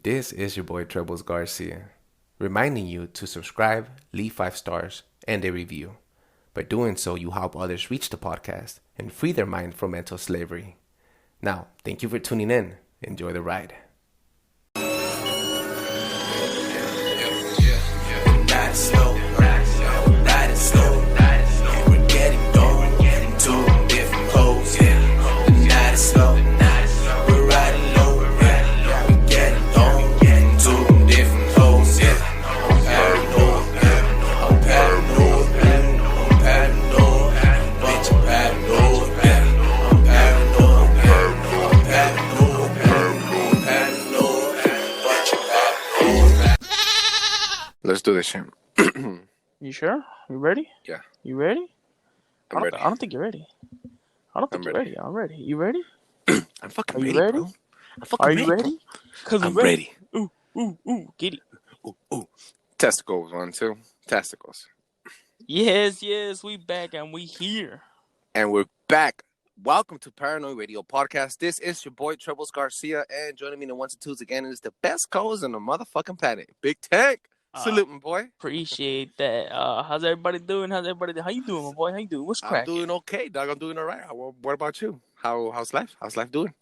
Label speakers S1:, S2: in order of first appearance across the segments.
S1: This is your boy Trebles Garcia, reminding you to subscribe, leave 5 stars, and a review. By doing so, you help others reach the podcast and free their mind from mental slavery. Now, thank you for tuning in. Enjoy the ride. Let's do this shit.
S2: You sure? You ready?
S1: Yeah.
S2: You ready?
S1: I'm ready.
S2: I don't think you're ready. I don't think you're ready. I'm ready. You ready?
S1: I'm fucking
S2: Are you
S1: ready,
S2: ready?
S1: bro. I'm fucking
S2: Are you
S1: ready,
S2: ready? Cause
S1: I'm ready.
S2: Ooh, get it.
S1: Ooh. Testicles, 1, 2. Testicles.
S2: Yes, we back and we here.
S1: And we're back. Welcome to Paranoid Radio Podcast. This is your boy Trebles Garcia, and joining me in the 1s and 2s again is the best co-host on the motherfucking planet, Big Tank. Salute, my boy.
S2: Appreciate that. How's everybody doing? How you doing, my boy? How you doing? What's cracking?
S1: I'm doing okay, dog. I'm doing all right. What about you? How's life? How's life doing?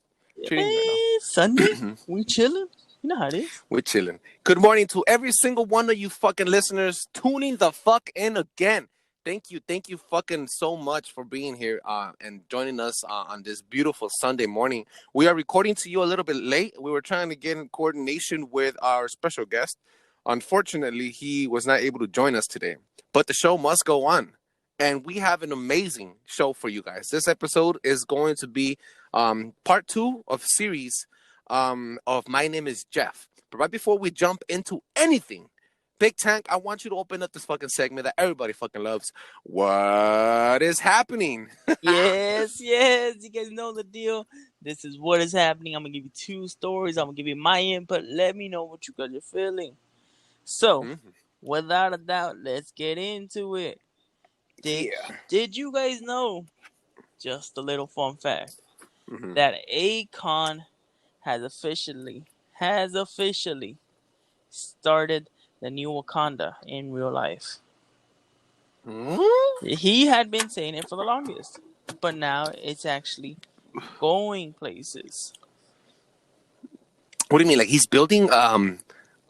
S2: Sunday, we chilling. You know how it is.
S1: We're chilling. Good morning to every single one of you fucking listeners tuning the fuck in again. Thank you fucking so much for being here and joining us on this beautiful Sunday morning. We are recording to you a little bit late. We were trying to get in coordination with our special guest. Unfortunately, he was not able to join us today, but the show must go on. And we have an amazing show for you guys. This episode is going to be part 2 of series of My Name is Jeff. But right before we jump into anything, Big Tank, I want you to open up this fucking segment that everybody fucking loves. What is happening?
S2: Yes. You guys know the deal. This is what is happening. I'm going to give you 2 stories. I'm going to give you my input. Let me know what you guys are feeling. So, without a doubt, let's get into it. Did you guys know, just a little fun fact, that Akon has officially started the new Wakanda in real life? He had been saying it for the longest, but now it's actually going places.
S1: What do you mean? Like he's building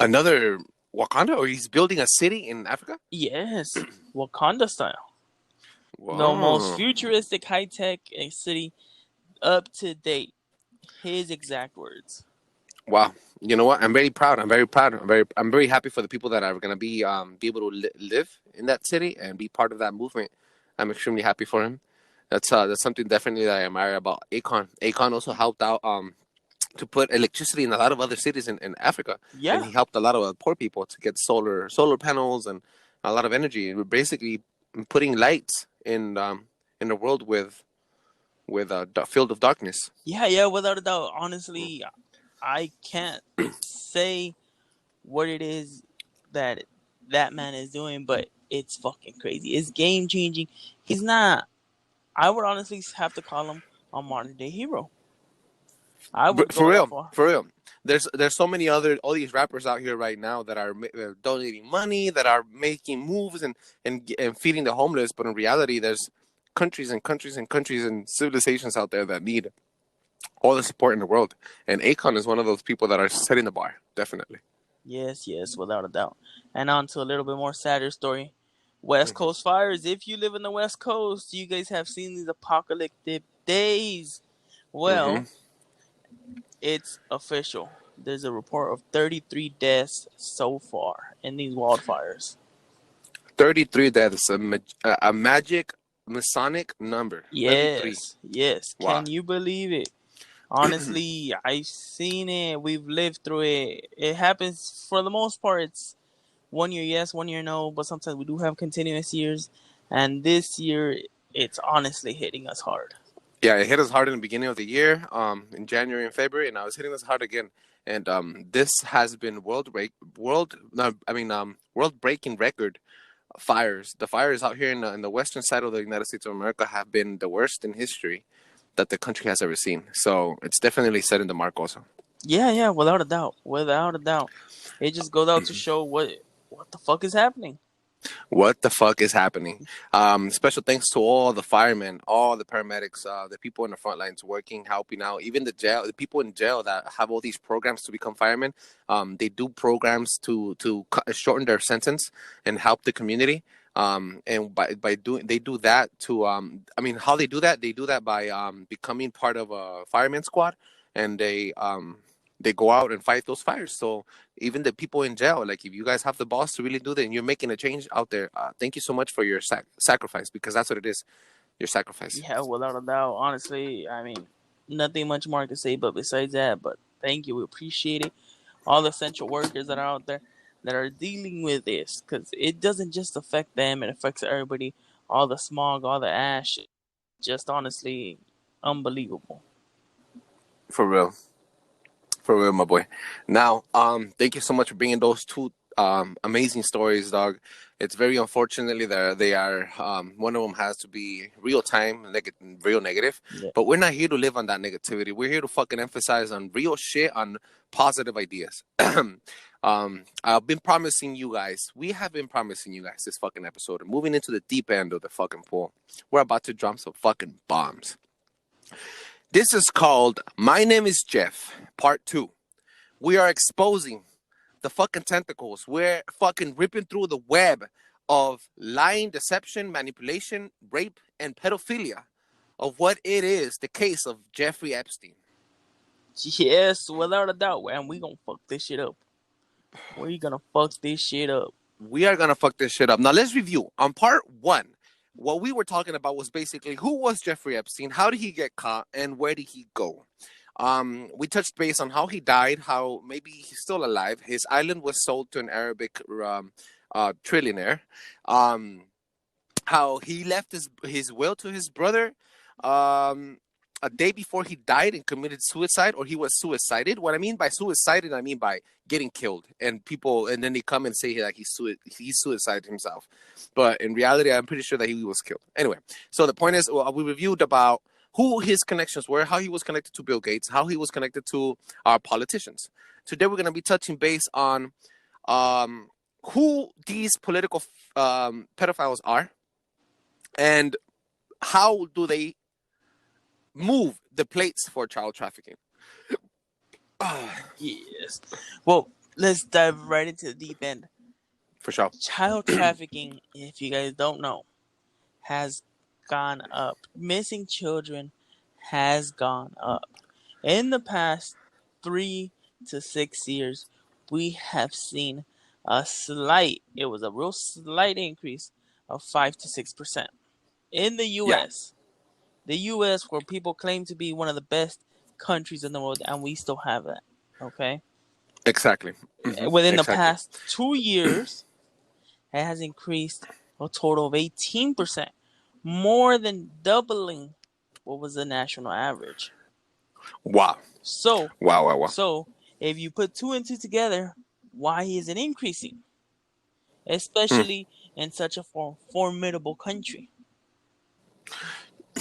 S1: another Wakanda, or he's building a city in Africa?
S2: Yes, Wakanda style.
S1: Wow.
S2: The most futuristic, high-tech city up to date. His exact words.
S1: Wow. You know what? I'm very proud. I'm very happy for the people that are going to be able to live in that city and be part of that movement. I'm extremely happy for him. That's something definitely that I admire about Akon. Akon also helped out to put electricity in a lot of other cities in Africa.
S2: Yeah.
S1: And he helped a lot of poor people to get solar panels and a lot of energy. We're basically putting lights in the world with a field of darkness.
S2: Yeah, without a doubt. Honestly, I can't say what it is that man is doing, but it's fucking crazy. It's game changing. He's not. I would honestly have to call him a modern day hero. I would
S1: for real. There's so many all these rappers out here right now that are donating money, that are making moves and feeding the homeless. But in reality, there's countries and civilizations out there that need all the support in the world. And Akon is one of those people that are setting the bar, definitely.
S2: Yes, without a doubt. And on to a little bit more sadder story. West Coast fires. If you live in the West Coast, you guys have seen these apocalyptic days. Well, it's official. There's a report of 33 deaths so far in these wildfires.
S1: 33 deaths, a magic Masonic number.
S2: Yes.
S1: 33.
S2: Wow. Can you believe it? Honestly, I've seen it. We've lived through it. It happens for the most part. It's 1 year yes, 1 year no, but sometimes we do have continuous years. And this year, it's honestly hitting us hard.
S1: Yeah, it hit us hard in the beginning of the year, in January and February, and now it's hitting us hard again. And this has been world-breaking record fires. The fires out here in the western side of the United States of America have been the worst in history that the country has ever seen. So it's definitely setting the mark also.
S2: Yeah, without a doubt, without a doubt. It just goes out to show what the fuck is happening.
S1: What the fuck is happening? Special thanks to all the firemen, all the paramedics, the people in the front lines working, helping out, even the people in jail that have all these programs to become firemen. They do programs to shorten their sentence and help the community. And by doing they do that to I mean, how they do that by becoming part of a fireman squad, and they go out and fight those fires. So even the people in jail, like, if you guys have the balls to really do that and you're making a change out there, thank you so much for your sacrifice, because that's what it is, your sacrifice.
S2: Yeah, without a doubt. Honestly, I mean, nothing much more to say, but besides that, but thank you, we appreciate it. All the essential workers that are out there that are dealing with this, because it doesn't just affect them; it affects everybody. All the smog, all the ash, just honestly unbelievable.
S1: For real. For real, my boy. Now, thank you so much for bringing those two amazing stories, dog. It's very unfortunately that they are. One of them has to be real time, real negative.
S2: Yeah.
S1: But we're not here to live on that negativity. We're here to fucking emphasize on real shit, on positive ideas. I've been promising you guys. We have been promising you guys this fucking episode. Moving into the deep end of the fucking pool, we're about to drop some fucking bombs. This is called My Name is Jeff, Part 2. We are exposing the fucking tentacles. We're fucking ripping through the web of lying, deception, manipulation, rape, and pedophilia of what it is, the case of Jeffrey Epstein.
S2: Yes, without a doubt, and we gonna fuck this shit up. We gonna fuck this shit up.
S1: We are gonna fuck this shit up. Now let's review. On part 1, what we were talking about was basically who was Jeffrey Epstein, how did he get caught, and where did he go? We touched base on how he died, how maybe he's still alive. His island was sold to an Arabic trillionaire. How he left his will to his brother a day before he died and committed suicide, or he was suicided. What I mean by suicided, I mean by getting killed, and then they come and say like he suicided himself, but in reality, I'm pretty sure that he was killed. Anyway, so the point is, we reviewed about who his connections were, how he was connected to Bill Gates, how he was connected to our politicians. Today, we're going to be touching base on who these political pedophiles are, and how do they move the plates for child trafficking.
S2: Yes. Well, let's dive right into the deep end.
S1: For sure.
S2: Child trafficking, if you guys don't know, has gone up. Missing children has gone up. In the past 3 to 6 years, we have seen it was a real slight increase of 5 to 6%. In the U.S., the U.S., where people claim to be one of the best countries in the world, and we still have that, okay?
S1: Exactly.
S2: Within the past 2 years, it has increased a total of 18%, more than doubling what was the national average.
S1: Wow.
S2: So,
S1: wow.
S2: So, if you put 2 and 2 together, why is it increasing? Especially in such a formidable country.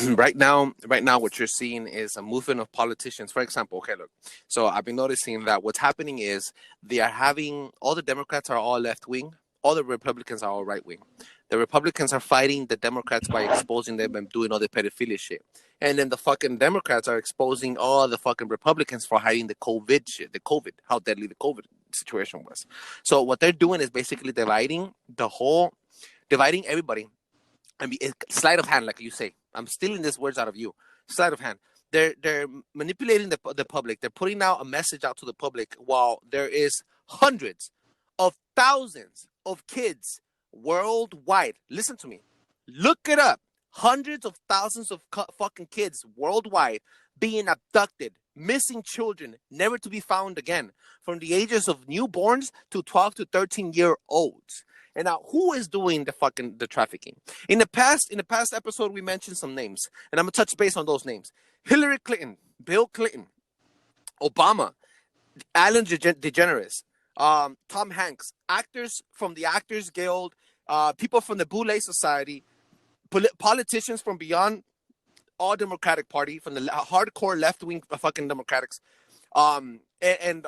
S1: Right now, what you're seeing is a movement of politicians. For example, okay, look. So I've been noticing that what's happening is they are having all the Democrats are all left wing, all the Republicans are all right wing. The Republicans are fighting the Democrats by exposing them and doing all the pedophilia shit. And then the fucking Democrats are exposing all the fucking Republicans for hiding the COVID shit, how deadly the COVID situation was. So what they're doing is basically dividing everybody. I mean, sleight of hand, like you say. I'm stealing these words out of you. Sleight of hand. They're manipulating the public. They're putting out a message out to the public while there is hundreds of thousands of kids worldwide. Listen to me. Look it up. Hundreds of thousands of fucking kids worldwide being abducted, missing children, never to be found again, from the ages of newborns to 12 to 13-year-olds. And now, who is doing the trafficking? In the past episode, we mentioned some names, and I'm gonna touch base on those names: Hillary Clinton, Bill Clinton, Obama, Ellen DeGeneres, Tom Hanks, actors from the Actors Guild, people from the Boule Society, politicians from beyond all Democratic Party, from the hardcore left wing fucking Democrats, And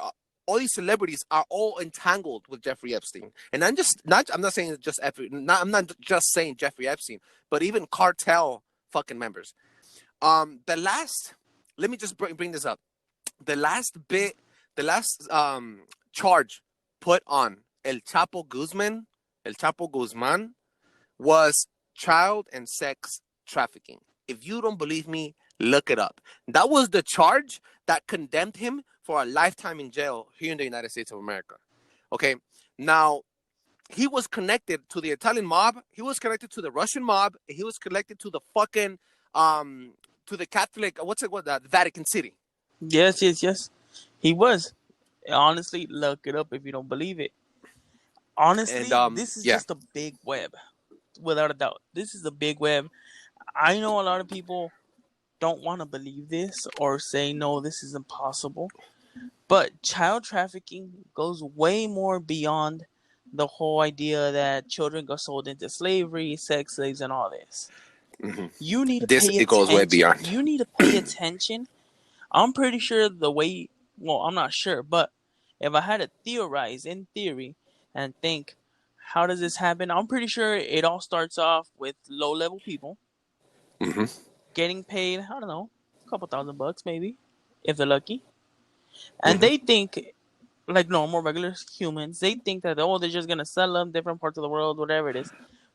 S1: all these celebrities are all entangled with Jeffrey Epstein. And I'm not saying just I'm not just saying Jeffrey Epstein, but even cartel fucking members. The last, let me just bring this up. The last charge put on El Chapo Guzman was child and sex trafficking. If you don't believe me, look it up. That was the charge that condemned him for a lifetime in jail here in the United States of America. Okay, now he was connected to the Italian mob. He was connected to the Russian mob. He was connected to the fucking to the Catholic. The Vatican City.
S2: Yes. He was. Honestly, look it up if you don't believe it. Honestly, this is just a big web. Without a doubt. This is a big web. I know a lot of people don't want to believe this or say, no, this is impossible. But child trafficking goes way more beyond the whole idea that children go sold into slavery, sex slaves, and all this.
S1: Mm-hmm.
S2: You need to pay attention. It goes way beyond. You need to pay attention. I'm pretty sure I'm not sure, but if I had to theorize in theory and think, how does this happen? I'm pretty sure it all starts off with low-level people getting paid, I don't know, a couple $1,000 maybe, if they're lucky. And they think, like normal, regular humans, they think that, they're just going to sell them different parts of the world, whatever it is.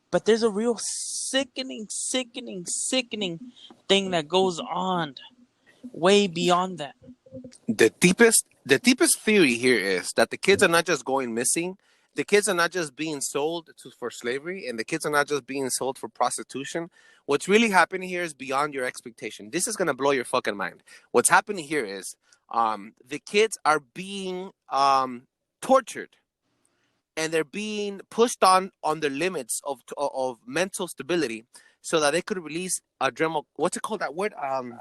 S2: But there's a real sickening thing that goes on way beyond that.
S1: The deepest theory here is that the kids are not just going missing. The kids are not just being sold for slavery, and the kids are not just being sold for prostitution. What's really happening here is beyond your expectation. This is going to blow your fucking mind. What's happening here is the kids are being tortured, and they're being pushed on the limits of mental stability so that they could release what's it called, that word?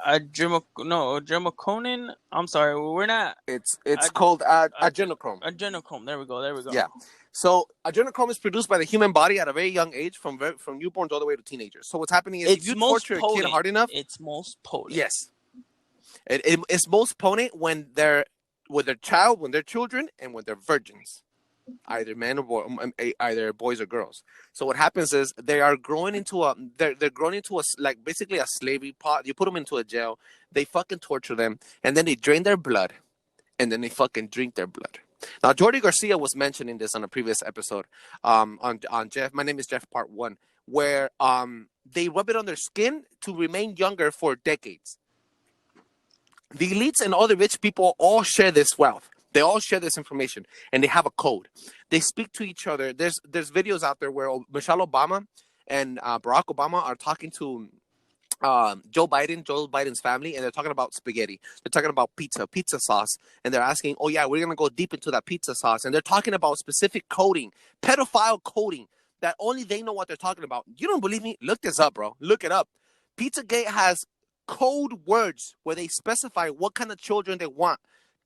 S2: Adrenochrome. I'm sorry, we're not.
S1: It's called adrenochrome.
S2: Adrenochrome. There we go.
S1: Yeah. So adrenochrome is produced by the human body at a very young age, from newborns all the way to teenagers. So what's happening is, if you torture a kid hard enough,
S2: it's most potent.
S1: Yes, it's most potent when they're children, and when they're virgins, either men or either boys or girls. So what happens is they are growing into like basically a slavery pot. You put them into a jail, they fucking torture them, and then they drain their blood, and then they fucking drink their blood. Now, Jordi Garcia was mentioning this on a previous episode on Jeff. My Name is Jeff Part 1, where they rub it on their skin to remain younger for decades. The elites and all the rich people all share this wealth. They all share this information, and they have a code. They speak to each other. There's videos out there where Michelle Obama and Barack Obama are talking to Joe Biden's family, and they're talking about spaghetti. They're talking about pizza sauce, and they're asking, oh yeah, we're going to go deep into that pizza sauce. And they're talking about specific coding, pedophile coding, that only they know what they're talking about. You don't believe me? Look this up, bro. Look it up. Pizzagate has code words where they specify what kind of children they want.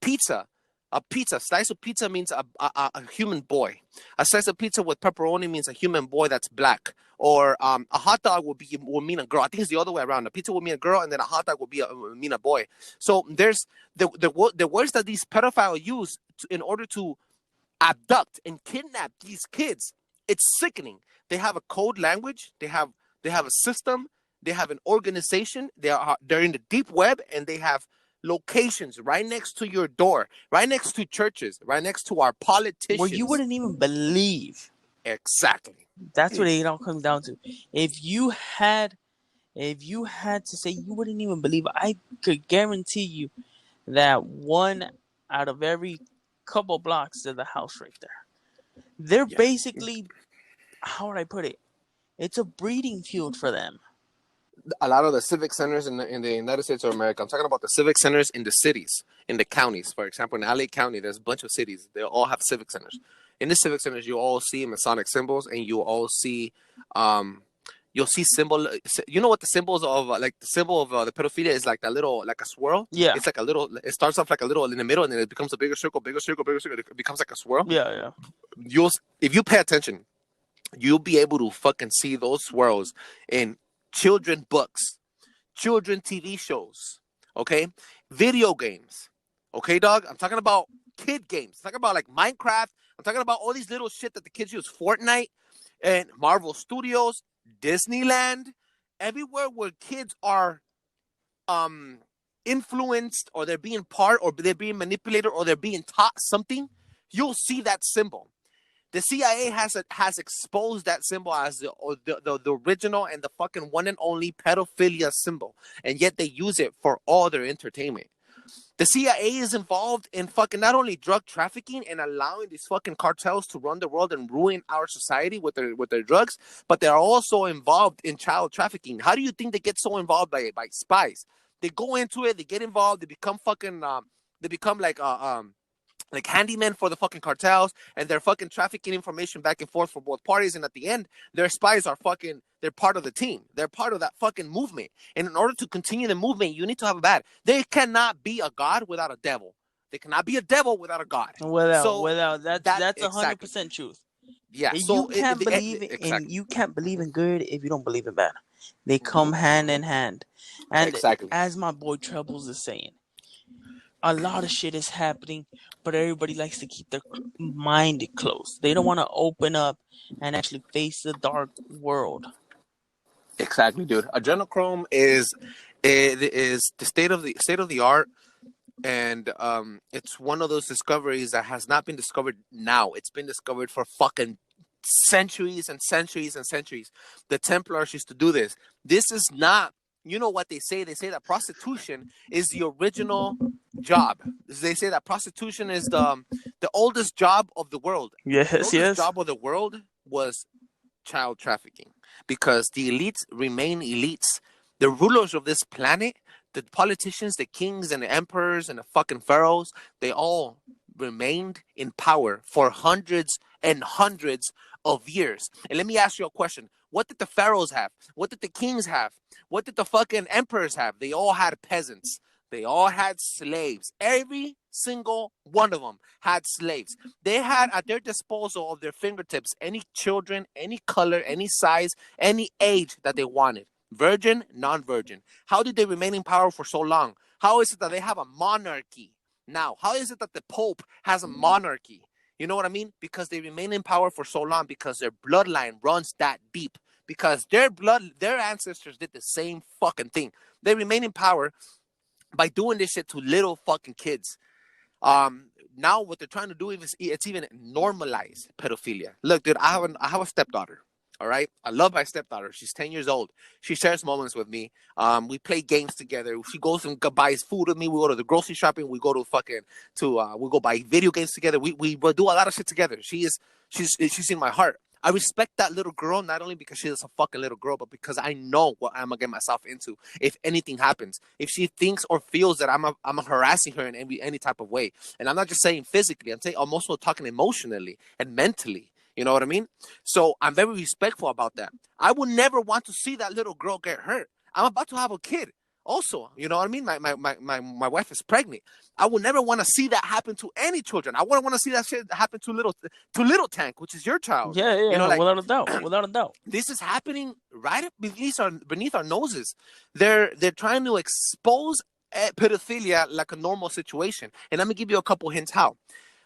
S1: A slice of pizza means a human boy. A slice of pizza with pepperoni means a human boy that's black. Or a hot dog will mean a girl. I think it's the other way around. A pizza will mean a girl, and then a hot dog will mean a boy. So there's the words that these pedophiles use in order to abduct and kidnap these kids. It's sickening. They have a code language. They have a system. They have an organization. They're in the deep web, and they have locations right next to your door, right next to churches, right next to our politicians.
S2: Where you wouldn't even believe.
S1: Exactly.
S2: That's what it all comes down to. If you had to say, you wouldn't even believe it. I could guarantee you that one out of every couple blocks to the house right there. They're basically, how would I put it? It's a breeding field for them.
S1: A lot of the civic centers in the United States of America, I'm talking about the civic centers in the cities, in the counties. For example, in LA County, there's a bunch of cities. They all have civic centers. In the civic centers, you all see Masonic symbols, and you all see, you'll see symbol. You know what the symbols of, like the symbol of the pedophilia is, like that little, like a swirl.
S2: Yeah.
S1: It's like a little. It starts off like a little in the middle, and then it becomes a bigger circle, bigger circle, bigger circle. It becomes like a swirl.
S2: Yeah.
S1: If you pay attention, you'll be able to fucking see those swirls in children books, children TV shows, okay, video games, Okay, dog? I'm talking about kid games. I'm talking about like Minecraft. I'm talking about all these little shit that the kids use. Fortnite and Marvel Studios, Disneyland, everywhere where kids are um influenced or they're being part or they're being manipulated or they're being taught something, you'll see that symbol. The CIA has exposed that symbol as the original and the fucking one and only pedophilia symbol, and yet they use it for all their entertainment. The CIA is involved in fucking not only drug trafficking and allowing these fucking cartels to run the world and ruin our society with their drugs, but they're also involved in child trafficking. How do you think they get so involved by spies? They go into it, they get involved, they become fucking they become like handymen for the fucking cartels, and they're fucking trafficking information back and forth for both parties. And at the end, their spies are fucking, they're part of the team. They're part of that fucking movement. And in order to continue the movement, you need to have a bad. There cannot be a god without a devil. There cannot be a devil without a god.
S2: Without that's
S1: Exactly.
S2: 100% truth.
S1: Yeah.
S2: You
S1: So
S2: can't believe in
S1: exactly.
S2: you can't believe in good if you don't believe in bad. They come hand in hand. And
S1: Exactly.
S2: as my boy Trebles is saying, a lot of shit is happening, but everybody likes to keep their mind closed. They don't want to open up and actually face the dark world.
S1: Exactly, dude. Adrenochrome is the state of the art, and it's one of those discoveries that has not been discovered now. It's been discovered for fucking centuries and centuries and centuries. The Templars used to do this. This is not, you know what they say? They say that prostitution is the original job. They say that prostitution is the oldest job of the world. The
S2: Yes,
S1: oldest
S2: yes.
S1: job of the world was child trafficking, because the elites remain elites. The rulers of this planet, the politicians, the kings and the emperors and the fucking pharaohs, they all remained in power for hundreds and hundreds of years. And let me ask you a question. What did the pharaohs have? What did the kings have? What did the fucking emperors have? They all had peasants. They all had slaves. Every single one of them had slaves. They had at their disposal of their fingertips any children, any color, any size, any age that they wanted. Virgin, non-virgin. How did they remain in power for so long? How is it that they have a monarchy now? How is it that the Pope has a monarchy? You know what I mean? Because they remain in power for so long, because their bloodline runs that deep. Because their ancestors did the same fucking thing. They remain in power by doing this shit to little fucking kids. Now what they're trying to do is it's even normalize pedophilia. Look, dude, I have a stepdaughter. All right, I love my stepdaughter. She's 10 years old. She shares moments with me. We play games together. She goes and buys food with me. We go to the grocery shopping. We go to we go buy video games together. We do a lot of shit together. She's in my heart. I respect that little girl, not only because she's a fucking little girl, but because I know what I'm gonna get myself into if anything happens. If she thinks or feels that I'm harassing her in any type of way, and I'm not just saying physically, I'm also talking emotionally and mentally. You know what I mean? So I'm very respectful about that. I would never want to see that little girl get hurt. I'm about to have a kid. Also, you know what I mean? My wife is pregnant. I would never want to see that happen to any children. I wouldn't want to see that shit happen to little Tank, which is your child.
S2: Yeah,
S1: You know,
S2: yeah,
S1: like
S2: without a doubt. Without a doubt.
S1: this is happening right beneath our noses. They're trying to expose pedophilia like a normal situation. And let me give you a couple hints how.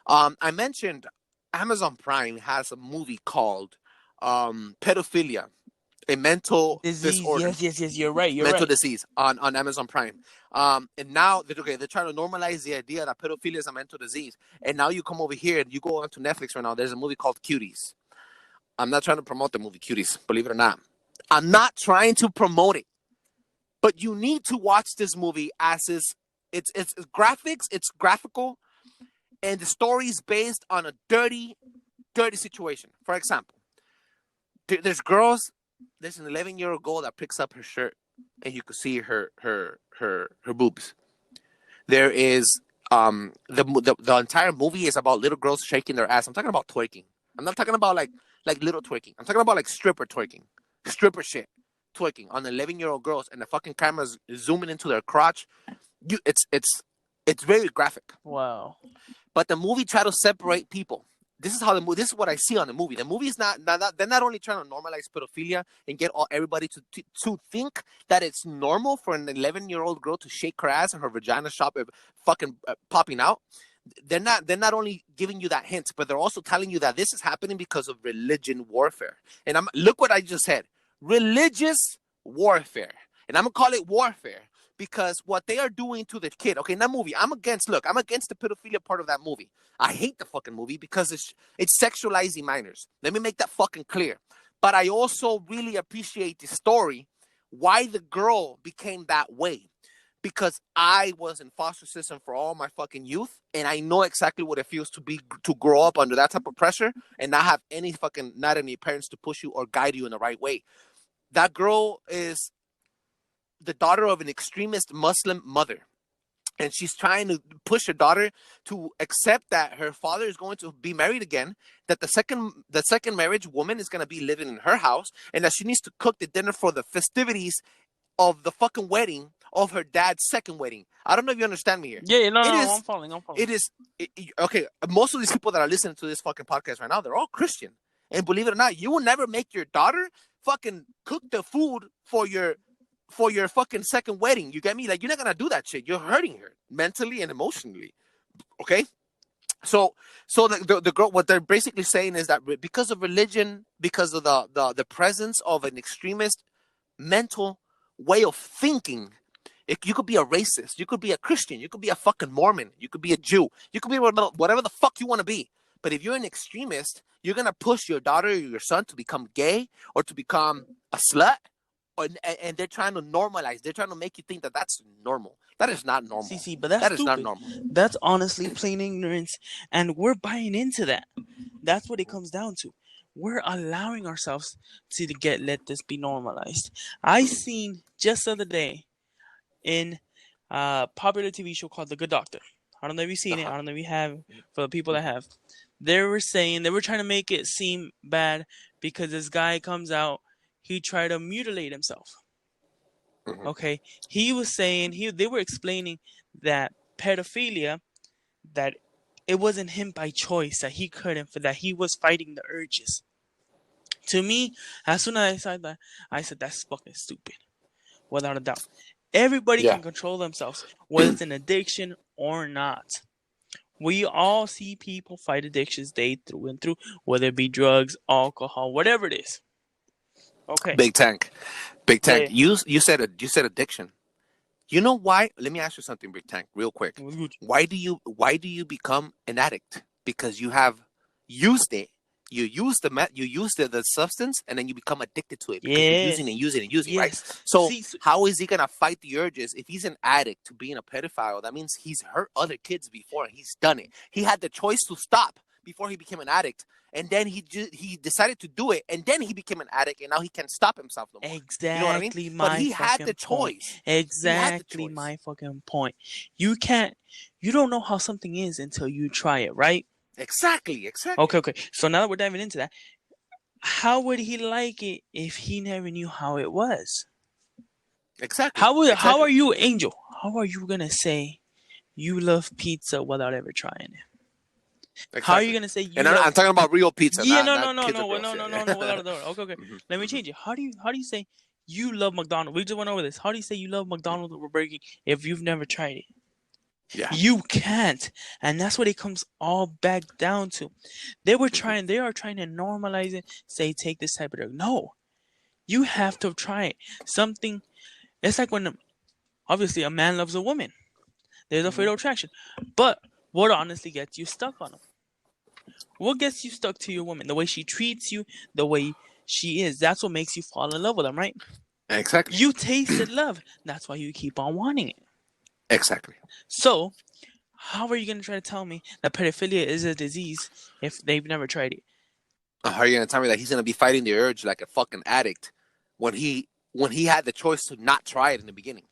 S1: I mentioned Amazon Prime has a movie called Pedophilia, a mental
S2: Disease.
S1: disorder,
S2: Yes, yes, yes. You're right. You're
S1: mental
S2: right.
S1: disease on Amazon Prime. And now they're trying to normalize the idea that pedophilia is a mental disease. And now you come over here and you go onto Netflix right now. There's a movie called Cuties. I'm not trying to promote the movie Cuties, believe it or not. I'm not trying to promote it, but you need to watch this movie as is. It's graphics, it's graphical, and the story is based on a dirty situation. For example, there's girls. There's an 11-year-old girl that picks up her shirt, and you can see her boobs. There is the entire movie is about little girls shaking their ass. I'm talking about twerking. I'm not talking about like little twerking. I'm talking about like stripper twerking, stripper shit twerking on 11-year-old girls, and the fucking camera's zooming into their crotch. It's very graphic.
S2: Wow.
S1: But the movie tried to separate people. this is how the movie. This is what I see on the movie. The movie is not they're not only trying to normalize pedophilia and get everybody to think that it's normal for an 11-year-old girl to shake her ass and her vagina fucking popping out. They're not only giving you that hint, but they're also telling you that this is happening because of religion warfare. And look what I just said. Religious warfare. And I'm going to call it warfare because what they are doing to the kid. Okay, in that movie, I'm against the pedophilia part of that movie. I hate the fucking movie because it's sexualizing minors. Let me make that fucking clear. But I also really appreciate the story, why the girl became that way. Because I was in foster system for all my fucking youth, and I know exactly what it feels to grow up under that type of pressure and not have not any parents to push you or guide you in the right way. That girl is the daughter of an extremist Muslim mother, and she's trying to push her daughter to accept that her father is going to be married again, that the second marriage woman is going to be living in her house, and that she needs to cook the dinner for the festivities of the fucking wedding of her dad's second wedding. I don't know if you understand me here.
S2: Yeah, no, I'm following.
S1: It is okay. Most of these people that are listening to this fucking podcast right now, they're all Christian, and believe it or not, you will never make your daughter fucking cook the food for your fucking second wedding. You get me? Like, you're not gonna do that shit. You're hurting her mentally and emotionally. Okay. So the girl, what they're basically saying is that because of religion, because of the presence of an extremist mental way of thinking, you could be a racist, you could be a Christian, you could be a fucking Mormon, you could be a Jew, you could be whatever the fuck you want to be. But if you're an extremist, you're gonna push your daughter or your son to become gay or to become a slut, and they're trying to normalize. They're trying to make you think that that's normal. That is not normal.
S2: See, but that's stupid.
S1: Is not normal.
S2: That's honestly plain ignorance, and we're buying into that. That's what it comes down to. We're allowing ourselves to let this be normalized. I seen just the other day in a popular TV show called The Good Doctor. I don't know if you've seen it. I don't know if you have. For the people that have, they were trying to make it seem bad because this guy comes out, he tried to mutilate himself. Okay, he was saying they were explaining that pedophilia, that it wasn't him by choice, that he couldn't, that he was fighting the urges. To me, as soon as I said that, I said that's fucking stupid, without a doubt. Everybody can control themselves, whether it's an addiction or not. We all see people fight addictions day through and through, whether it be drugs, alcohol, whatever it is. Okay.
S1: Big Tank. Yeah. You said addiction. You know why? Let me ask you something, Big Tank, real quick. Why do you become an addict? Because you have used it. You use the substance, and then you become addicted to it because you're using, right? So how is he gonna fight the urges if he's an addict to being a pedophile? That means he's hurt other kids before, and he's done it. He had the choice to stop before he became an addict, and then he decided to do it, and then he became an addict, and now he can't stop himself no more.
S2: Exactly. You know what I mean? But he had the choice. Exactly my fucking point. You don't know how something is until you try it, right?
S1: Exactly.
S2: Okay. So now that we're diving into that, how would he like it if he never knew how it was?
S1: Exactly.
S2: How are you, Angel? How are you gonna say you love pizza without ever trying it? Exactly. How are you gonna say you? And
S1: I'm talking about real pizza.
S2: Yeah, no. Without a doubt. Okay. Let me change it. How do you say you love McDonald's? We just went over this. How do you say you love McDonald's or Burger King if you've never tried it? Yeah. You can't. And that's what it comes all back down to. They are trying to normalize it, say take this type of drug. No. You have to try it. Something, it's like when obviously a man loves a woman. There's a fatal attraction. But what honestly gets you stuck on them? What gets you stuck to your woman? The way she treats you, the way she is. That's what makes you fall in love with them, right?
S1: Exactly.
S2: You tasted love. That's why you keep on wanting it.
S1: Exactly.
S2: So, how are you going to try to tell me that pedophilia is a disease if they've never tried it?
S1: How are you going to tell me that he's going to be fighting the urge like a fucking addict when he had the choice to not try it in the beginning?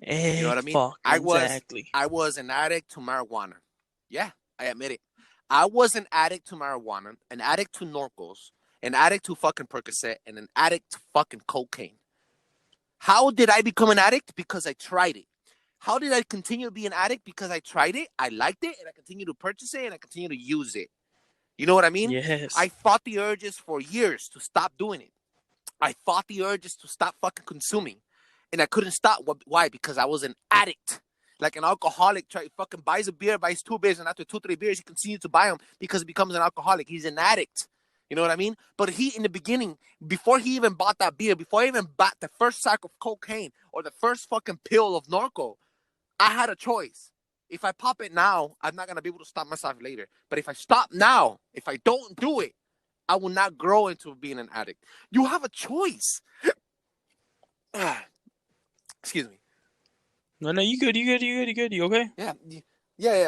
S1: You know what I mean? I was an addict to marijuana. Yeah, I admit it. I was an addict to marijuana, an addict to Norcos, an addict to fucking Percocet, and an addict to fucking cocaine. How did I become an addict? Because I tried it. How did I continue to be an addict? Because I tried it, I liked it, and I continue to purchase it, and I continue to use it. You know what I mean? I
S2: Yes.
S1: fought the urges for years to stop doing it. I fought the urges to stop fucking consuming, and I couldn't stop. Why? Because I was an addict, like an alcoholic. Fucking buys a beer, buys 2 beers, and after 2, 3 beers, he continues to buy them because he becomes an alcoholic. He's an addict. You know what I mean? But he, in the beginning, before he even bought that beer, before he even bought the first sack of cocaine or the first fucking pill of narco, I had a choice. If I pop it now, I'm not gonna be able to stop myself later. But if I stop now, if I don't do it, I will not grow into being an addict. You have a choice. Excuse me.
S2: No, no, you good, you good, you good, you good, you okay?
S1: Yeah.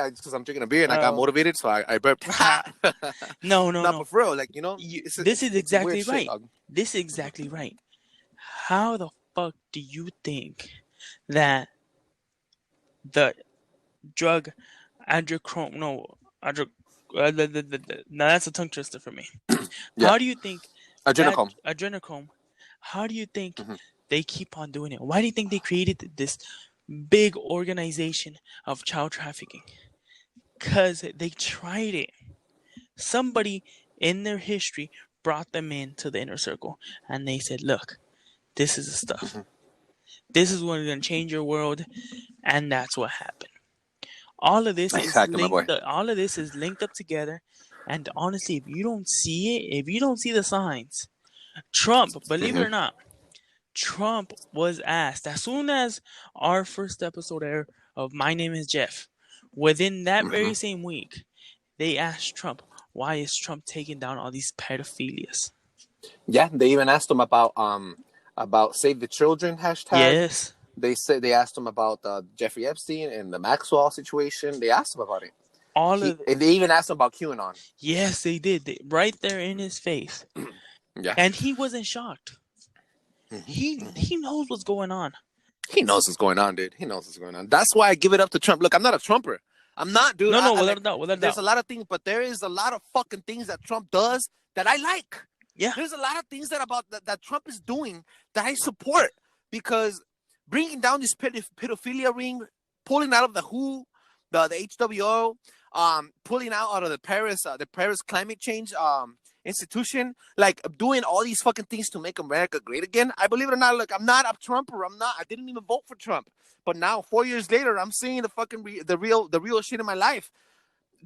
S1: It's because I'm drinking a beer and I got motivated, so I burped.
S2: No,
S1: But for real, like,
S2: this is exactly right.
S1: Shit,
S2: this is exactly right. How the fuck do you think that the drug adrenochrome? No, now that's a tongue twister for me.
S1: Yeah.
S2: How do you think
S1: adrenochrome?
S2: Adrenochrome. How do you think
S1: Mm-hmm.
S2: they keep on doing it? Why do you think they created this big organization of child trafficking? Because they tried it. Somebody in their history brought them into the inner circle and they said, look, this is the stuff.
S1: Mm-hmm.
S2: This is what's going to change your world. And that's what happened. All of this
S1: Exactly, my boy.
S2: all of this is linked up together. And honestly, if you don't see it, if you don't see the signs, Trump, believe it or not, Trump was asked as soon as our first episode aired of My Name is Jeff, within that very same week, they asked Trump, why is Trump taking down all these pedophilias?
S1: Yeah, they even asked him about Save the Children hashtag.
S2: Yes.
S1: They asked him about Jeffrey Epstein and the Maxwell situation. They asked him about it. And they even asked him about QAnon.
S2: Yes, they did. Right there in his face.
S1: Yeah.
S2: And he wasn't shocked. He knows what's going on.
S1: He knows what's going on, dude. He knows what's going on. That's why I give it up to Trump. Look, I'm not a Trumper. I'm not, dude.
S2: No, without a doubt.
S1: There's a lot of things, but there is a lot of fucking things that Trump does that I like.
S2: Yeah.
S1: There's a lot of things that Trump is doing that I support, because bringing down this pedophilia ring, pulling out of the WHO, the HWO, pulling out of the Paris climate change institution, like doing all these fucking things to make America great again. I believe it or not, look, I'm not a Trumper. I didn't even vote for Trump. But now, 4 years later, I'm seeing the fucking the real shit in my life.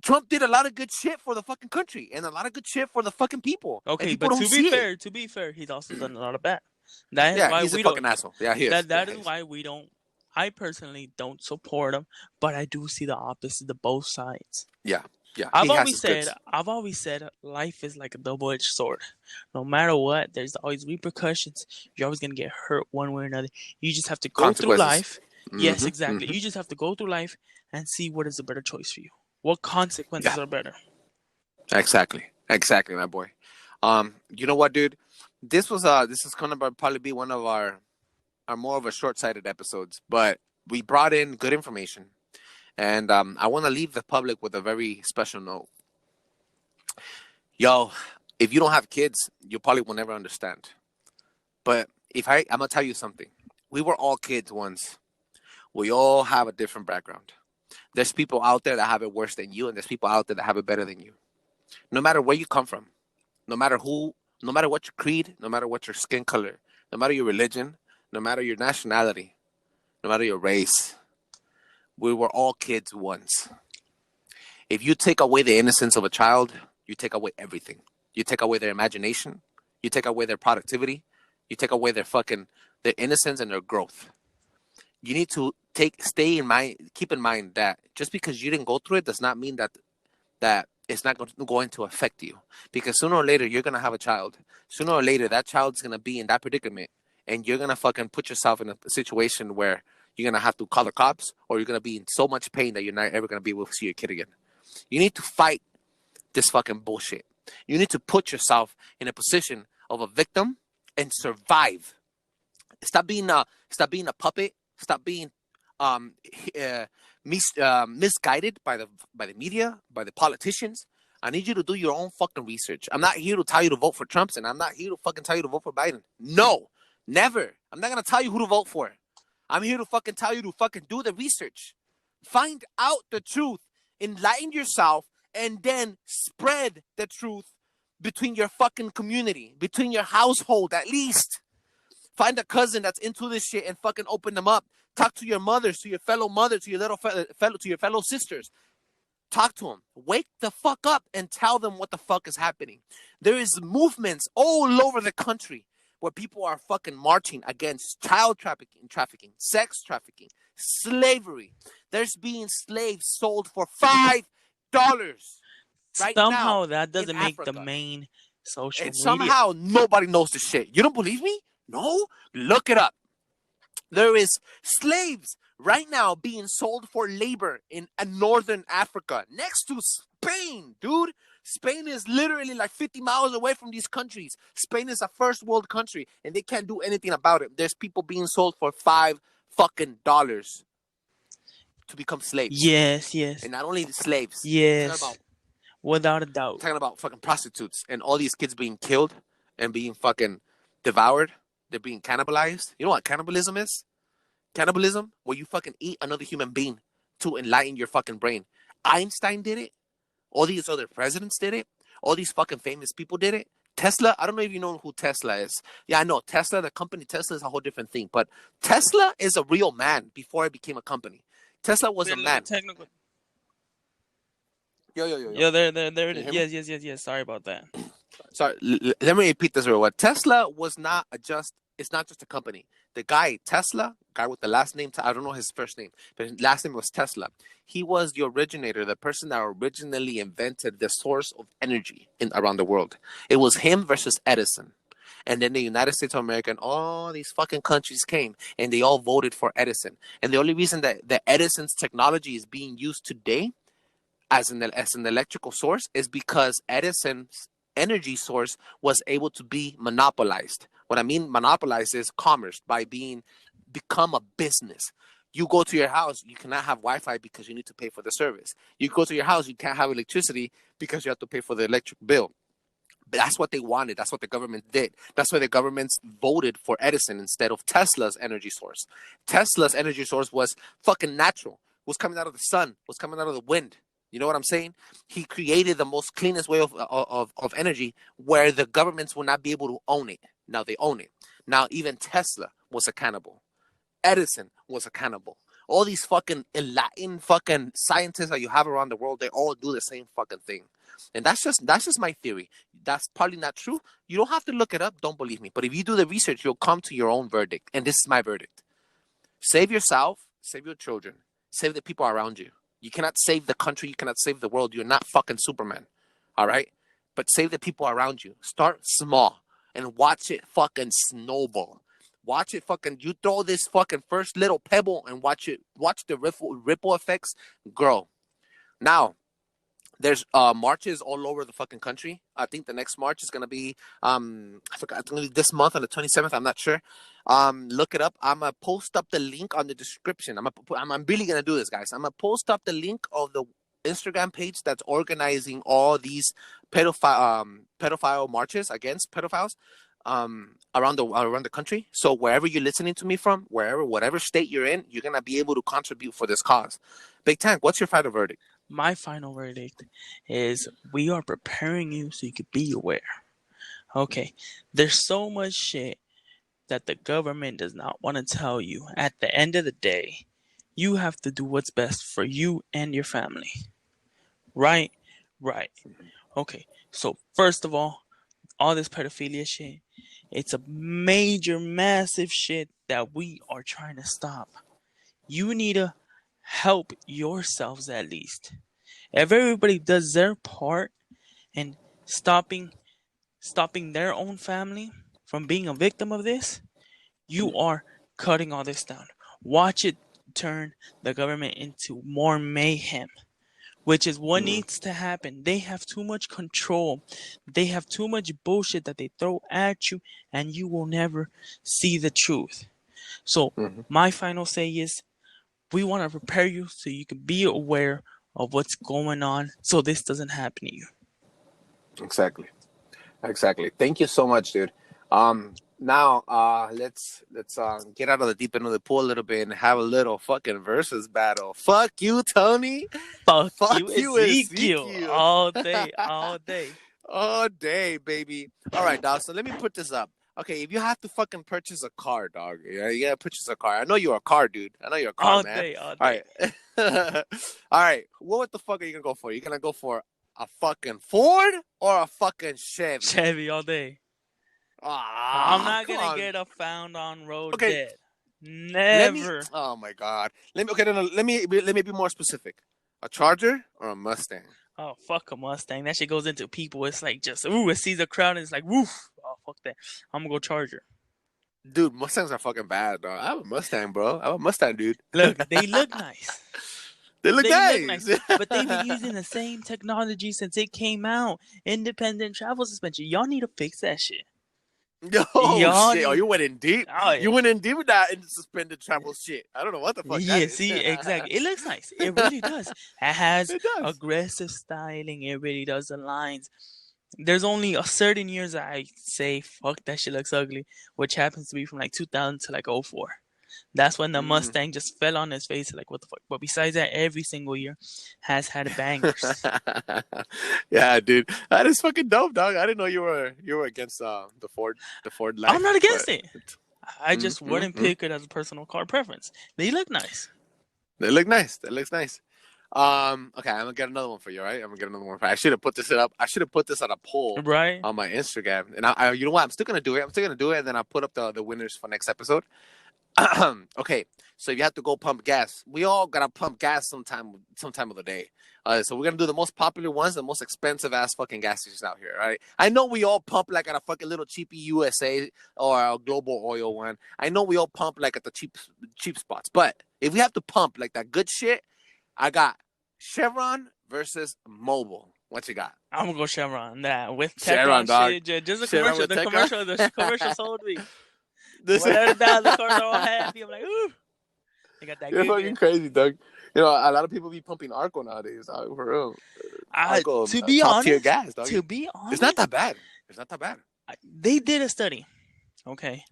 S1: Trump did a lot of good shit for the fucking country and a lot of good shit for the fucking people.
S2: Okay, but to be fair, he's also done a lot of bad. That is why
S1: he's a fucking asshole. Yeah, he is.
S2: That is why we don't. I personally don't support him, but I do see the opposite of both sides.
S1: Yeah.
S2: I've always said life is like a double-edged sword. No matter what, there's always repercussions. You're always gonna get hurt one way or another. You just have to go through life. Yes, exactly. You just have to go through life and see what is a better choice for you. What consequences are better?
S1: Exactly, my boy. You know what, dude? This is gonna probably be one of our more of a short-sighted episodes, but we brought in good information, and I want to leave the public with a very special note. Yo, if you don't have kids, you probably will never understand. But I'm gonna tell you something. We were all kids once. We all have a different background. There's people out there that have it worse than you, and there's people out there that have it better than you. No matter where you come from, no matter what your creed, no matter what your skin color, no matter your religion, no matter your nationality, no matter your race, we were all kids once. If you take away the innocence of a child, you take away everything. You take away their imagination, you take away their productivity, you take away their innocence and their growth. You need to keep in mind that just because you didn't go through it does not mean that it's not going to affect you. Because sooner or later, you're going to have a child. Sooner or later, that child's going to be in that predicament. And you're going to fucking put yourself in a situation where you're going to have to call the cops, or you're going to be in so much pain that you're not ever going to be able to see your kid again. You need to fight this fucking bullshit. You need to put yourself in a position of a victim and survive. Stop being a puppet. Stop being misguided by the media, by the politicians. I need you to do your own fucking research. I'm not here to tell you to vote for Trump, and I'm not here to fucking tell you to vote for Biden. No, never. I'm not gonna tell you who to vote for. I'm here to fucking tell you to fucking do the research. Find out the truth. Enlighten yourself and then spread the truth between your fucking community, between your household at least. Find a cousin that's into this shit and fucking open them up. Talk to your mothers, to your fellow mothers, to your to your fellow sisters. Talk to them. Wake the fuck up and tell them what the fuck is happening. There is movements all over the country where people are fucking marching against child trafficking, sex trafficking, slavery. There's being slaves sold for $5 right
S2: Somehow
S1: now
S2: that
S1: in
S2: doesn't make the
S1: Africa.
S2: main social
S1: And
S2: media.
S1: somehow nobody knows this shit. You don't believe me? No? Look it up. There is slaves right now being sold for labor in northern Africa next to Spain, dude. Spain is literally like 50 miles away from these countries. Spain is a first world country and they can't do anything about it. There's people being sold for $5 fucking to become slaves.
S2: Yes, yes.
S1: And not only the slaves.
S2: Yes. Without a doubt.
S1: I'm talking about fucking prostitutes and all these kids being killed and being fucking devoured. They're being cannibalized. You know what cannibalism is? Cannibalism, where you fucking eat another human being to enlighten your fucking brain. Einstein did it. All these other presidents did it. All these fucking famous people did it. Tesla, I don't know if you know who Tesla is. Yeah, I know. Tesla, the company Tesla is a whole different thing. But Tesla is a real man before it became a company. Tesla was a man.
S2: Technical.
S1: Yo.
S2: There it is. Yes. Sorry about that.
S1: Sorry, let me repeat this real quick. Tesla was not it's not just a company. The guy, Tesla, guy with the last name, I don't know his first name, but his last name was Tesla. He was the originator, the person that originally invented the source of energy around the world. It was him versus Edison. And then the United States of America and all these fucking countries came and they all voted for Edison. And the only reason that Edison's technology is being used today as an electrical source is because Edison's energy source was able to be monopolized. What I mean monopolized is commerce by become a business. You go to your house, you cannot have Wi-Fi because you need to pay for the service. You go to your house, you can't have electricity because you have to pay for the electric bill. But that's what they wanted. That's what the government did. That's why the governments voted for Edison instead of Tesla's energy source. Tesla's energy source was fucking natural. Was coming out of the sun. Was coming out of the wind. You know what I'm saying? He created the most cleanest way of energy where the governments will not be able to own it. Now they own it. Now even Tesla was a cannibal. Edison was a cannibal. All these fucking Latin fucking scientists that you have around the world, they all do the same fucking thing. And that's just my theory. That's probably not true. You don't have to look it up. Don't believe me. But if you do the research, you'll come to your own verdict. And this is my verdict. Save yourself. Save your children. Save the people around you. You cannot save the country. You cannot save the world. You're not fucking Superman. All right? But save the people around you. Start small and watch it fucking snowball. Watch it fucking, you throw this fucking first little pebble and watch the ripple effects grow. Now, there's marches all over the fucking country. I think the next march is going to be, I forgot, it's going to be this month on the 27th. I'm not sure. Look it up. I'm going to post up the link on the description. I'm really going to do this, guys. I'm going to post up the link of the Instagram page that's organizing all these pedophile marches against pedophiles around the country. So wherever you're listening to me from, whatever state you're in, you're going to be able to contribute for this cause. Big Tank, what's your final verdict?
S2: My final verdict is we are preparing you so you can be aware. Okay, there's so much shit that the government does not want to tell you. At the end of the day, you have to do what's best for you and your family. Right? Okay, so first of all this pedophilia shit, it's a major, massive shit that we are trying to stop. You need to help yourselves at least. If everybody does their part in stopping their own family from being a victim of this, you are cutting all this down. Watch it turn the government into more mayhem, which is what needs to happen. They have too much control. They have too much bullshit that they throw at you, and you will never see the truth. So my final say is, we want to prepare you so you can be aware of what's going on so this doesn't happen to you.
S1: Exactly. Thank you so much, dude. Now, let's get out of the deep end of the pool a little bit and have a little fucking versus battle. Fuck you, Tony.
S2: Fuck
S1: Fuck
S2: you,
S1: you,
S2: Ezekiel.
S1: Ezekiel.
S2: All day, all day.
S1: All day, baby. All right, dog. So let me put this up. Okay, if you have to fucking purchase a car, dog, you gotta purchase a car. I know you're a car dude. I know you're a car
S2: All
S1: man.
S2: day, all
S1: All
S2: day.
S1: right. All right. What the fuck are you gonna go for? You gonna go for a fucking Ford or a fucking Chevy?
S2: Chevy all day. I'm
S1: Ah,
S2: not
S1: come
S2: gonna
S1: on.
S2: get a found on road
S1: Okay,
S2: dead.
S1: let me.
S2: Never.
S1: Oh my god. Let me. Okay, no, let me be more specific. A Charger or a Mustang?
S2: Oh, fuck a Mustang. That shit goes into people. It's like just, ooh, it sees a crowd and it's like, woof. Oh, fuck that. I'm gonna go Charger.
S1: Dude, Mustangs are fucking bad, dog. I have a Mustang, bro. I'm a Mustang, dude.
S2: Look, they look nice.
S1: They look
S2: They look nice.
S1: nice.
S2: But they've been using the same technology since it came out. Independent travel suspension. Y'all need to fix that shit.
S1: Oh
S2: Y'all
S1: shit! Oh,
S2: need.
S1: you went in deep.
S2: Oh, yeah.
S1: You went in deep with that in suspended travel shit. I don't know what the fuck that
S2: Yeah,
S1: is.
S2: see, exactly. It looks nice. It really does. It has
S1: It does.
S2: aggressive styling. It really does. The lines. There's only a certain years I say, fuck, that shit looks ugly, which happens to be from like 2000 to like 04. That's when the Mustang just fell on his face, like, what the fuck. But besides that, every single year has had bangers.
S1: Yeah, dude, that is fucking dope, dog. I didn't know you were against the Ford
S2: I'm
S1: life,
S2: not
S1: but
S2: against it. I just wouldn't pick it as a personal car preference. They look nice.
S1: they look nice. That looks nice. Okay, I'm gonna get another one for you, all right? I'm gonna get another one. I should have put this up. I should have put this on a poll
S2: Right?
S1: on my Instagram, and you know what? I'm still gonna do it. I'm still gonna do it, and then I'll put up the winners for next episode. Okay, so if you have to go pump gas, we all gotta pump gas sometime of the day. So we're gonna do the most popular ones, the most expensive ass fucking gas stations out here. Right? I know we all pump like at a fucking little cheapy USA or a Global Oil one. I know we all pump like at the cheap spots. But if we have to pump like that good shit, I got Chevron versus Mobil. What you got?
S2: I'm gonna go Chevron. That with
S1: Chevron,
S2: Tecron
S1: dog.
S2: shit. Just a
S1: Chevron
S2: commercial.
S1: with Tecron.
S2: The commercial sold me.
S1: This
S2: Without a doubt, the cars are all happy. I'm like, ooh. They got that
S1: You're
S2: good,
S1: fucking
S2: good.
S1: crazy, Doug. You know, a lot of people be pumping Arco nowadays. For real. Arco,
S2: To be
S1: top tier
S2: honest,
S1: gas, dog. It's not that bad. It's not that bad.
S2: They did a study. Okay.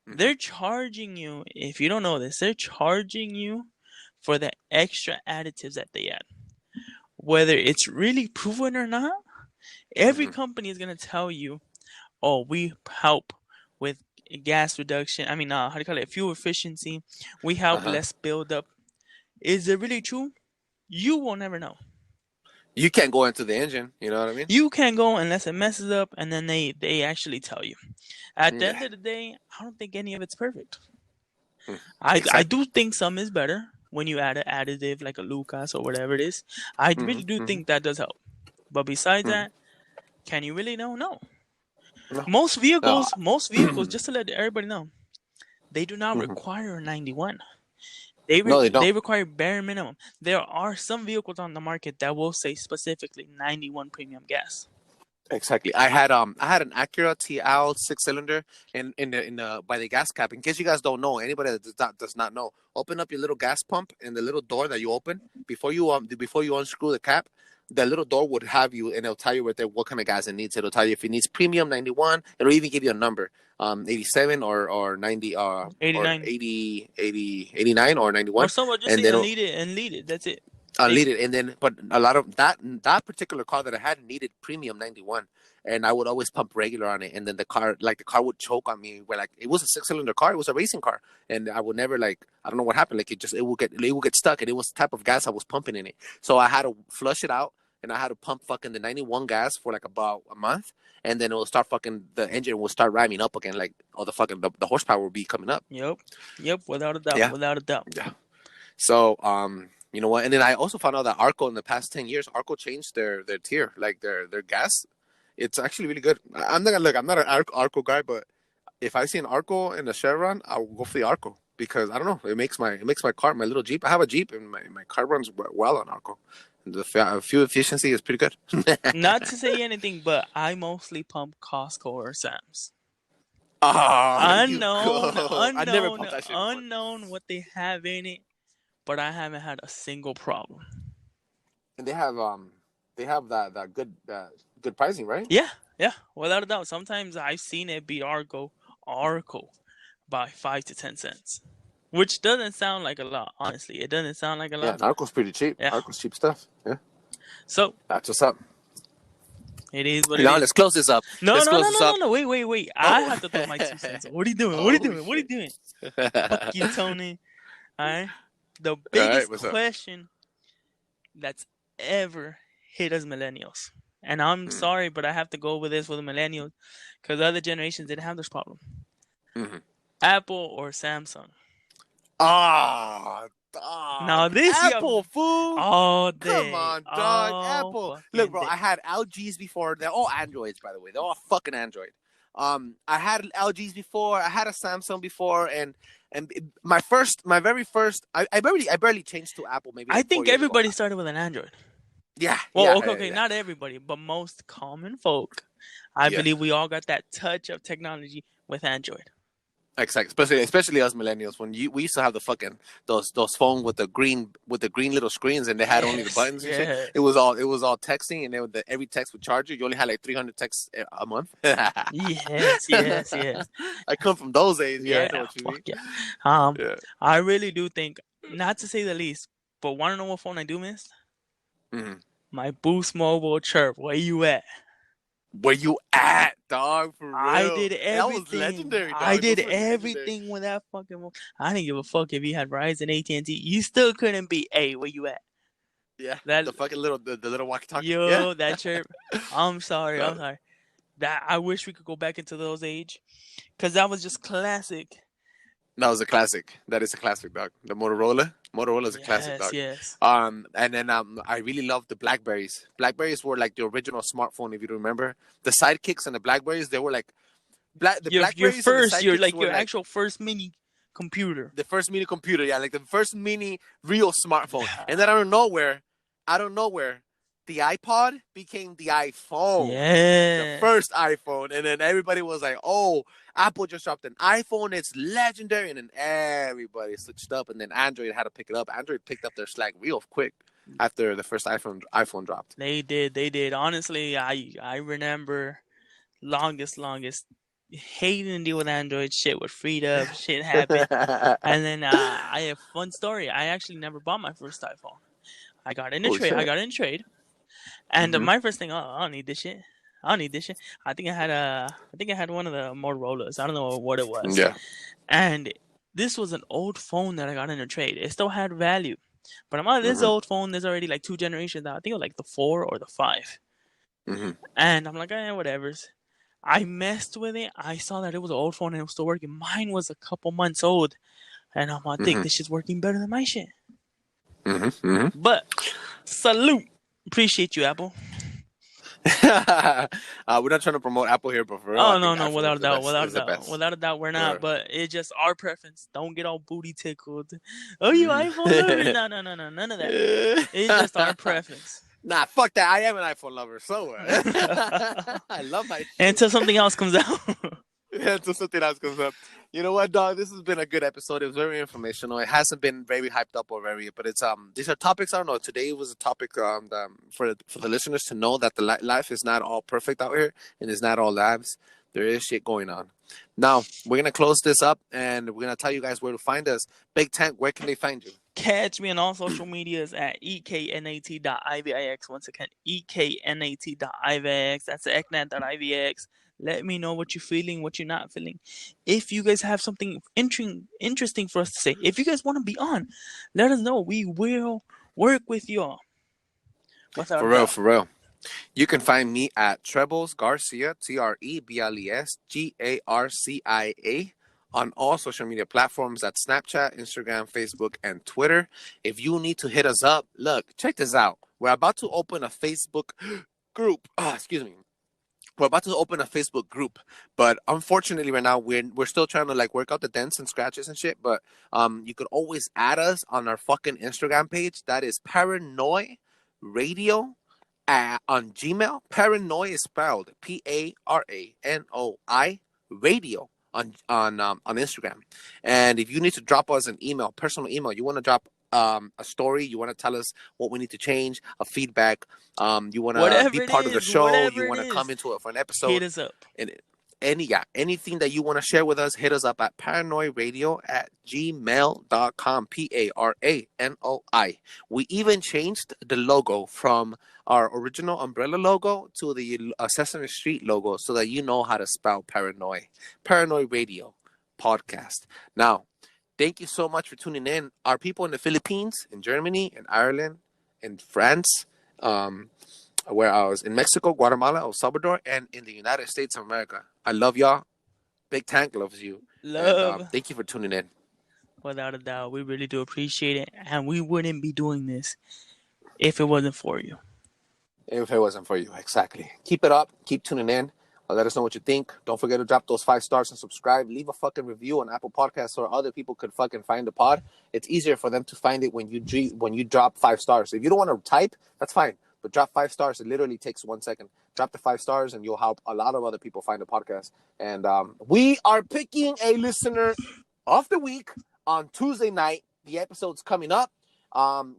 S1: Mhm.
S2: They're charging you, if you don't know this, they're charging you for the extra additives that they add. Whether it's really proven or not, every company is going to tell you, oh, we help with gas reduction. I mean, how do you call it? Fuel efficiency. We help less buildup. Is it really true? You will never know.
S1: You can't go into the engine. You know what I mean?
S2: You can't go unless it messes up, and then they actually tell you. At the end of the day, I don't think any of it's perfect. I do think some is better when you add an additive like a Lucas or whatever it is. I really do think that does help. But besides that, can you really know? No. Most vehicles, just to let everybody know, they do not require a 91. They don't. They require bare minimum. There are some vehicles on the market that will say specifically 91 premium gas.
S1: Exactly. I had an Acura TL 6-cylinder in the by the gas cap. In case you guys don't know, anybody that does not know, open up your little gas pump and the little door that you open before you unscrew the cap. The little door would have you, and it'll tell you right there what kind of gas it needs. It'll tell you if it needs premium 91. It'll even give you a number, 87 or 90,
S2: 89.
S1: or 89 or 91.
S2: Or someone just say unleaded. That's it.
S1: Unleaded, and then but a lot of that particular car that I had needed premium 91, and I would always pump regular on it, and then the car would choke on me. Where like it was a 6-cylinder car, it was a racing car, and I would never I don't know what happened, it would get stuck, and it was the type of gas I was pumping in it, so I had to flush it out, and I had to pump fucking the 91 gas for like about a month, and then it will start the engine will start ramming up again, like all the horsepower will be coming up.
S2: Yep, without a doubt,
S1: Yeah. So you know what? And then I also found out that Arco in the past 10 years, Arco changed their tier, like their gas. It's actually really good. I'm not an Arco guy, but if I see an Arco and a Chevron, I'll go for the Arco because I don't know. It makes my car, my little Jeep. I have a Jeep, and my car runs well on Arco. And the fuel efficiency is pretty good.
S2: Not to say anything, but I mostly pump Costco or Sam's.
S1: Oh,
S2: unknown
S1: I never pumped that shit before.
S2: Unknown what they have in it, but I haven't had a single problem.
S1: And they have that good pricing, right?
S2: Yeah, without a doubt. Sometimes I've seen it beat Argo Oracle by 5 to 10 cents. Which doesn't sound like a lot, honestly. It doesn't sound like a lot.
S1: Yeah, Oracle's pretty cheap.
S2: Yeah.
S1: Oracle's cheap stuff. Yeah.
S2: So
S1: that's what's up.
S2: it is what
S1: You
S2: it
S1: know,
S2: is.
S1: let's close this up.
S2: No. Wait. I
S1: Oh.
S2: have to throw my 2 cents. What are you doing? What are you doing? Fuck you, Tony. Alright? The biggest question that's ever hit us millennials. And I'm sorry, but I have to go with this for the millennials because other generations didn't have this problem. Apple or Samsung? Now this
S1: Apple, fool.
S2: All day.
S1: Come on, dog. Apple. Look, bro, I had LGs before. They're all Androids, by the way. They're all fucking Android. I had LGs before. I had a Samsung before, and my very first. I barely changed to Apple. Maybe.
S2: I think everybody started with an Android.
S1: Yeah.
S2: Well, okay, not everybody, but most common folk. I believe we all got that touch of technology with Android.
S1: Exactly, especially us millennials. When we used to have the fucking those phones with the green little screens, and they had only the buttons and shit. It was all texting, and every text would charge you. You only had like 300 texts a month.
S2: yes.
S1: I come from those days. Yeah, I know what you mean.
S2: Yeah. I really do think, not to say the least, but want to know what phone I do miss? My Boost Mobile Chirp. Where you at?
S1: Where you at, dog? For real,
S2: I did everything.
S1: That was legendary, dog.
S2: I did everything with that fucking phone. I didn't give a fuck if you had Verizon, AT&T. You still couldn't beat. Hey, where you at?
S1: Yeah, the fucking little walkie-talkie.
S2: Yo, that chirp. I'm sorry. That I wish we could go back into those age, because that was just classic.
S1: That was a classic. That is a classic, dog. The Motorola is a classic, dog.
S2: Yes.
S1: And then I really loved the Blackberries. Blackberries were like the original smartphone, if you remember. The Sidekicks and the Blackberries, they were like
S2: your actual first mini computer.
S1: The first mini computer, yeah, like the first mini real smartphone. And then out of nowhere, the iPod became the iPhone.
S2: Yeah.
S1: The first iPhone. And then everybody was like, oh, Apple just dropped an iPhone. It's legendary. And then everybody switched up. And then Android had to pick it up. Android picked up their slack real quick after the first iPhone dropped.
S2: They did. Honestly, I remember longest hating to deal with Android. Shit was freed up. Shit happened. And then I have a fun story. I actually never bought my first iPhone. I got in a trade. And my first thing, I don't need this shit. I think I had one of the Motorola's. I don't know what it was.
S1: Yeah.
S2: And this was an old phone that I got in a trade. It still had value. But I'm on this old phone. There's already like 2 generations out. I think it was like the 4 or the 5. And I'm like, whatever's. I messed with it. I saw that it was an old phone and it was still working. Mine was a couple months old. And I'm like, I think this shit's working better than my shit. But salute. Appreciate you, Apple.
S1: We're not trying to promote Apple here, but for real.
S2: Oh no, without a doubt, we're not. But it's just our preference. Don't get all booty tickled. Oh, you iPhone lover? No, none of that. It's just our preference.
S1: Nah, fuck that. I am an iPhone lover, so I love my shit.
S2: Until something else comes out.
S1: Yeah, until something else comes up. You know what, dog? This has been a good episode. It was very informational. It hasn't been very hyped up or but it's these are topics. I don't know. Today was a topic for the listeners to know that the life is not all perfect out here, and it's not all labs. There is shit going on. Now we're gonna close this up, and we're gonna tell you guys where to find us. Big Tank, where can they find you?
S2: Catch me on all social medias at eknat.ivix. Once again, eknat.ivix. That's eknat.ivx. Let me know what you're feeling, what you're not feeling. If you guys have something interesting for us to say, if you guys want to be on, let us know. We will work with y'all.
S1: For real. You can find me at Trebles Garcia, Trebles Garcia, on all social media platforms at Snapchat, Instagram, Facebook, and Twitter. If you need to hit us up, look, check this out. We're about to open a Facebook group. We're about to open a Facebook group, but unfortunately right now we're still trying to work out the dents and scratches and shit. But you could always add us on our fucking Instagram page. That is Paranoid Radio on Gmail. Paranoid is spelled Paranoi Radio on Instagram. And if you need to drop us an email, personal email, you want to drop a story, you want to tell us what we need to change, a feedback, you want to be part of the show, you want to come into it for an episode,
S2: hit us up.
S1: And anything that you want to share with us, hit us up at paranoidradio@gmail.com. PARANOI. We even changed the logo from our original umbrella logo to the Sesame Street logo so that you know how to spell paranoid. Paranoid Radio podcast. Now, thank you so much for tuning in. Our people in the Philippines, in Germany, in Ireland, in France, where I was in Mexico, Guatemala, El Salvador, and in the United States of America. I love y'all. Big Tank loves you. And
S2: Love.
S1: thank you for tuning in.
S2: Without a doubt, we really do appreciate it, and we wouldn't be doing this if it wasn't for you.
S1: If it wasn't for you, exactly. Keep it up. Keep tuning in. Let us know what you think. Don't forget to drop those 5 stars and subscribe. Leave a fucking review on Apple Podcasts so other people could fucking find the pod. It's easier for them to find it when you drop 5 stars. If you don't want to type, that's fine. But drop 5 stars. It literally takes 1 second. Drop the 5 stars and you'll help a lot of other people find the podcast. And we are picking a listener of the week on Tuesday night. The episode's coming up.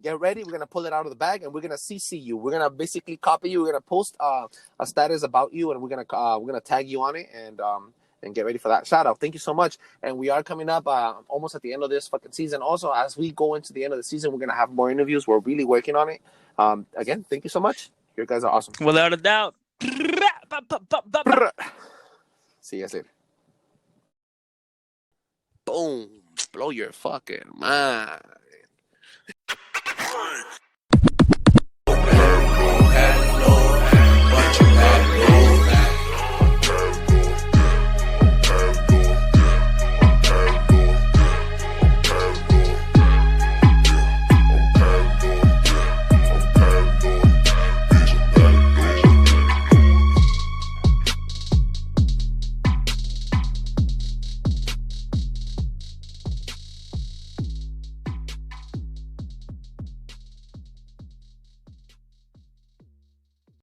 S1: Get ready. We're gonna pull it out of the bag, and we're gonna CC you. We're gonna basically copy you. We're gonna post a status about you, and we're gonna tag you on it, and get ready for that shout out. Thank you so much. And we are coming up almost at the end of this fucking season. Also, as we go into the end of the season, we're gonna have more interviews. We're really working on it. Again, thank you so much. You guys are awesome.
S2: Without a doubt.
S1: See you guys later. Boom. Blow your fucking mind.